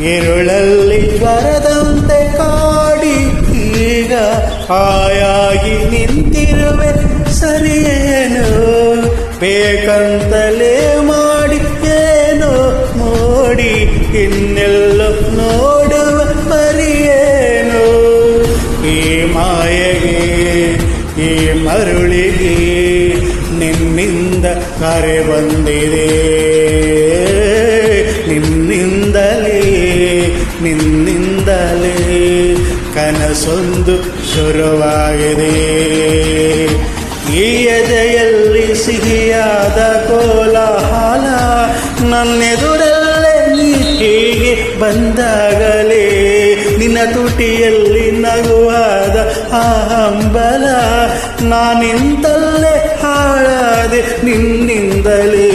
ഇരുಳಲ್ಲಿ ಜ್ವರದಂತೆ ಕಾಡಿ ಈಗ ಹಾಯಾಗಿ ನಿಂತಿರುವೆ ಸರಿಯೇನು ಬೇಕಂತಲೇ ಮಾಡಿ ಏನೋ ನೋಡಿ ಇನ್ನೆಲ್ಲೋ ನೋಡುವ ಪರಿಯೇನು ಈ ಮಾಯೆಗೆ ಈ ಮರುಳಿಗೆ ನಿನ್ನಿಂದ ಕರೆ ಬಂದಿದೆ ನಿನ್ನಿಂದಲೇ ಕನಸೊಂದು ಶುರುವಾಗಿದೆ ಈ ಎದೆಯಲ್ಲಿ ಸಿಹಿಯಾದ ಕೋಲಾಹಲ ನನ್ನೆದುರಲ್ಲೇ ನೀ ಹೀಗೆ ಬಂದಾಗಲೇ ನಿನ್ನ ತುಟಿಯಲ್ಲಿ ನಗುವಾದ ಆ ಹಂಬಲ ನಾನಿಂತಲ್ಲೇ ಹಾಳಾದೆ ನಿನ್ನಿಂದಲೇ